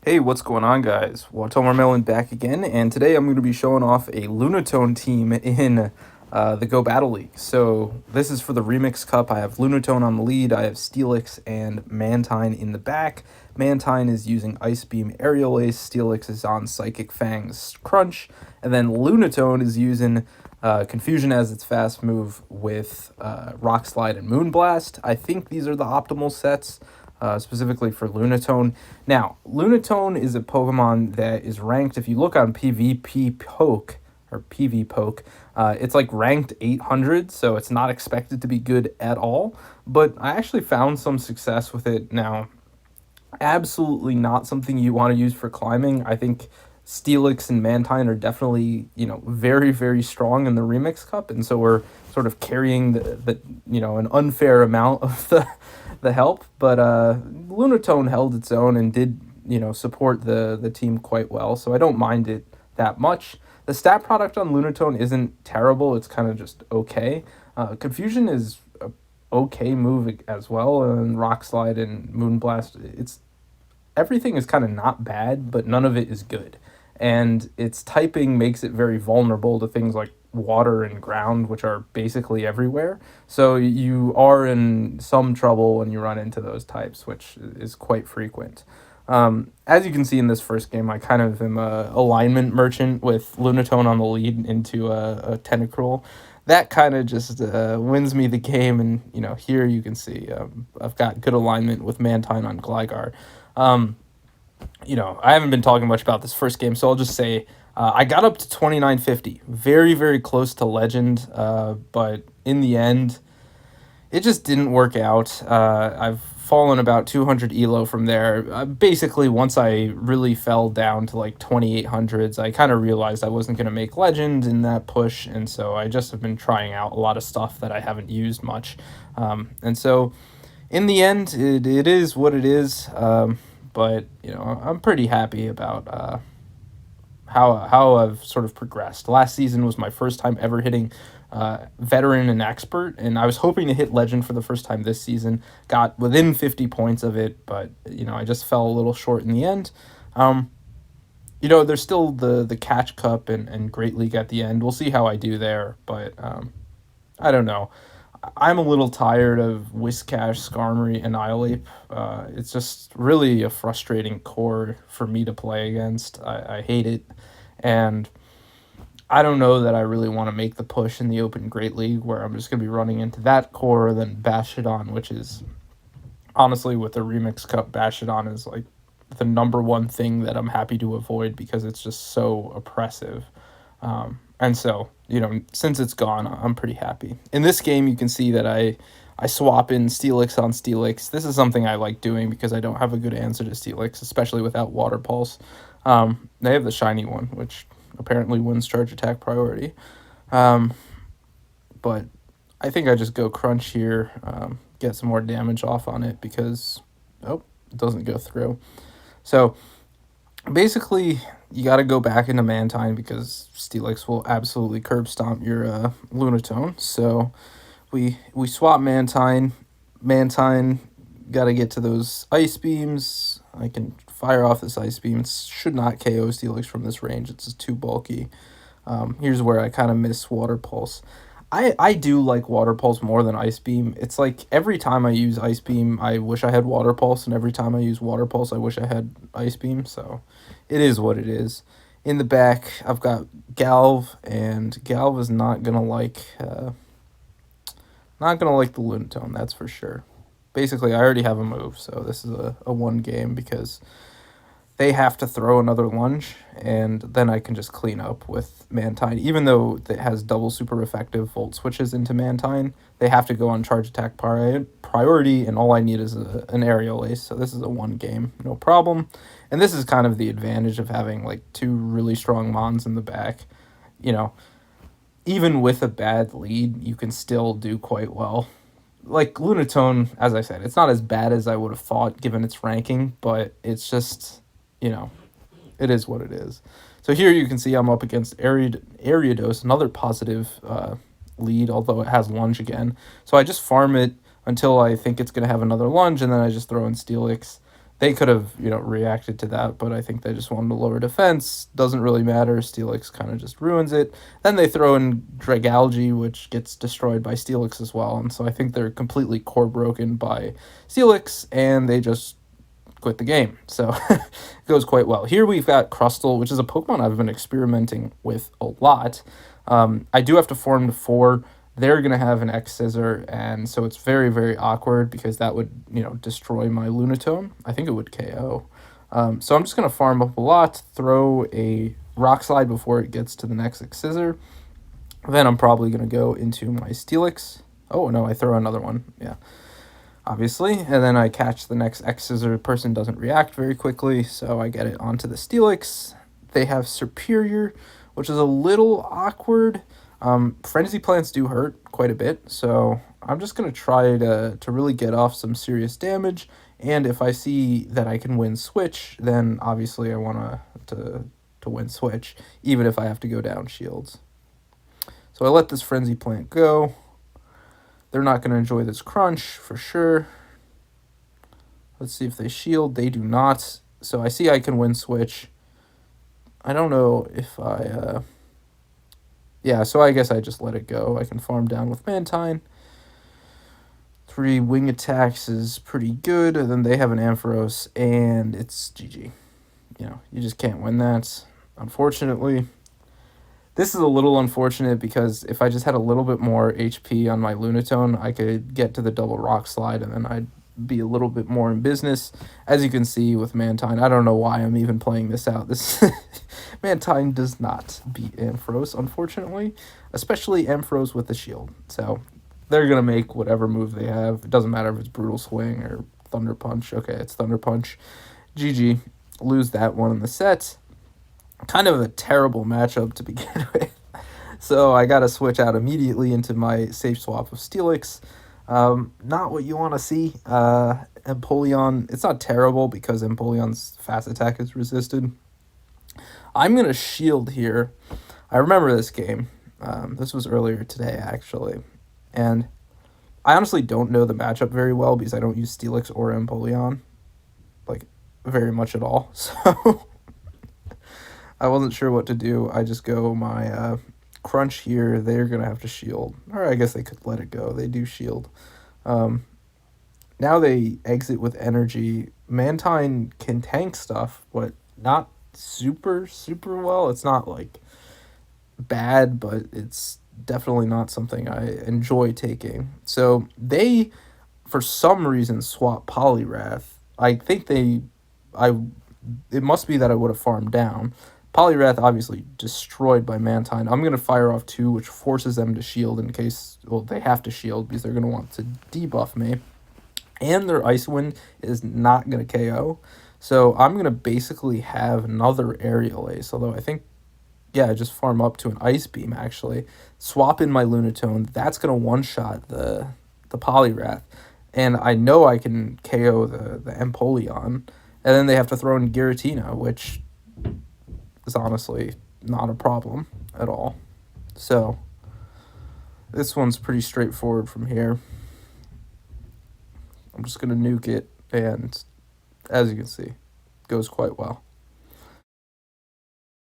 Hey, what's going on, guys? Watermelon back again, and today I'm going to be showing off a Lunatone team in the Go Battle League. So this is for the Remix Cup. I have Lunatone on the lead, I have Steelix and Mantine in the back. Mantine is using Ice Beam Aerial Ace, Steelix is on Psychic Fangs Crunch, and then Lunatone is using Confusion as its fast move with Rock Slide and Moonblast. I think these are the optimal sets. Specifically for Lunatone. Now, Lunatone is a Pokemon that is ranked, if you look on PvP Poke, or PV Poke, it's like ranked 800, so it's not expected to be good at all, but I actually found some success with it. Now, absolutely not something you want to use for climbing. I think Steelix and Mantine are definitely, very, very strong in the Remix Cup, and so we're sort of carrying an unfair amount of the help. But Lunatone held its own and did, support the team quite well, so I don't mind it that much. The stat product on Lunatone isn't terrible, it's kind of just okay. Confusion is a okay move as well, and Rock Slide and Moonblast, everything is kind of not bad, but none of it is good. And its typing makes it very vulnerable to things like water and ground, which are basically everywhere. So you are in some trouble when you run into those types, which is quite frequent. As you can see in this first game, I kind of am a alignment merchant with Lunatone on the lead into a Tentacruel. That kind of just wins me the game, and here you can see I've got good alignment with Mantine on Gligar. I haven't been talking much about this first game, so I'll just say I got up to 2950, very, very close to Legend, but in the end, it just didn't work out. I've fallen about 200 elo from there. Basically, once I really fell down to like 2800s, I kind of realized I wasn't going to make Legend in that push, and so I just have been trying out a lot of stuff that I haven't used much. And so, in the end, it is what it is. But I'm pretty happy about how I've sort of progressed. Last season was my first time ever hitting veteran and expert, and I was hoping to hit legend for the first time this season. Got within 50 points of it, but I just fell a little short in the end. There's still the Catch Cup and Great League at the end. We'll see how I do there, but I don't know. I'm a little tired of Whiscash, Skarmory, and Annihilape. It's just really a frustrating core for me to play against. I hate it, and I don't know that I really want to make the push in the Open Great League where I'm just going to be running into that core, then Bastiodon, which is, honestly, with the Remix Cup, Bastiodon is like the number one thing that I'm happy to avoid because it's just so oppressive. And so, since it's gone, I'm pretty happy. In this game, you can see that I swap in Steelix on Steelix. This is something I like doing because I don't have a good answer to Steelix, especially without Water Pulse. They have the shiny one, which apparently wins charge attack priority. But I think I just go Crunch here, get some more damage off on it because, it doesn't go through. So, basically, you got to go back into Mantine because Steelix will absolutely curb stomp your Lunatone. So we swap Mantine. Mantine got to get to those Ice Beams. I can fire off this Ice Beam. It should not KO Steelix from this range. It's just too bulky. Here's where I kind of miss Water Pulse. I do like Water Pulse more than Ice Beam. It's like every time I use Ice Beam, I wish I had Water Pulse, and every time I use Water Pulse, I wish I had Ice Beam, so it is what it is. In the back, I've got Galv, and Galv is not gonna like the Lunatone, that's for sure. Basically, I already have a move, so this is a one game because they have to throw another lunge, and then I can just clean up with Mantine. Even though it has double super effective Volt switches into Mantine, they have to go on charge attack priority, and all I need is an Aerial Ace. So this is a one game, no problem. And this is kind of the advantage of having like two really strong Mons in the back. Even with a bad lead, you can still do quite well. Like Lunatone, as I said, it's not as bad as I would have thought given its ranking, but it's just... it is what it is. So here you can see I'm up against Ariados, another positive lead, although it has lunge again. So I just farm it until I think it's going to have another lunge, and then I just throw in Steelix. They could have, reacted to that, but I think they just wanted to lower defense. Doesn't really matter. Steelix kind of just ruins it. Then they throw in Dragalge, which gets destroyed by Steelix as well. And so I think they're completely core broken by Steelix, and they just quit the game. So it goes quite well. Here we've got Crustle, which is a Pokemon I've been experimenting with a lot. I do have to form to 4. They're going to have an X-Scissor, and so it's very, very awkward because that would, destroy my Lunatone. I think it would KO. So I'm just going to farm up a lot, throw a Rock Slide before it gets to the next X-Scissor. Then I'm probably going to go into my Steelix. Oh, no, I throw another one. Yeah, obviously. And then I catch the next X-Scissor. The person doesn't react very quickly, so I get it onto the Steelix. They have Superior, which is a little awkward. Frenzy Plants do hurt quite a bit, so I'm just going to try to really get off some serious damage, and if I see that I can win Switch, then obviously I want to win Switch, even if I have to go down shields. So I let this Frenzy Plant go. They're not going to enjoy this crunch, for sure. Let's see if they shield. They do not, so I see I can win Switch. I don't know if I... Yeah, so I guess I just let it go. I can farm down with Mantine. 3 wing attacks is pretty good. And then they have an Ampharos, and it's GG. You just can't win that, unfortunately. This is a little unfortunate because if I just had a little bit more HP on my Lunatone, I could get to the double Rock Slide, and then I'd be a little bit more in business. As you can see with Mantine, I don't know why I'm even playing this out. This Mantine does not beat Ampharos, unfortunately, especially Ampharos with the shield. So they're going to make whatever move they have. It doesn't matter if it's Brutal Swing or Thunder Punch. Okay, it's Thunder Punch. GG. Lose that one in the set. Kind of a terrible matchup to begin with. So I got to switch out immediately into my safe swap of Steelix. Not what you want to see. Empoleon, it's not terrible because Empoleon's fast attack is resisted. I'm going to shield here. I remember this game. This was earlier today, actually. And I honestly don't know the matchup very well because I don't use Steelix or Empoleon, like, very much at all. So I wasn't sure what to do. I just go my crunch here. They're going to have to shield. Or I guess they could let it go. They do shield. Now they exit with energy. Mantine can tank stuff, but not super, super well. It's not, like, bad, but it's definitely not something I enjoy taking. So they, for some reason, swap Poliwrath. I think it must be that I would have farmed down. Poliwrath obviously destroyed by Mantine. I'm going to fire off 2, which forces them to shield in case... Well, they have to shield because they're going to want to debuff me. And their Ice Wind is not going to KO. So I'm going to basically have another Aerial Ace. Although I think, yeah, just farm up to an Ice Beam, actually. Swap in my Lunatone. That's going to one-shot the Poliwrath. And I know I can KO the Empoleon. And then they have to throw in Giratina, which is honestly not a problem at all. So this one's pretty straightforward from here. I'm just going to nuke it, and as you can see, it goes quite well.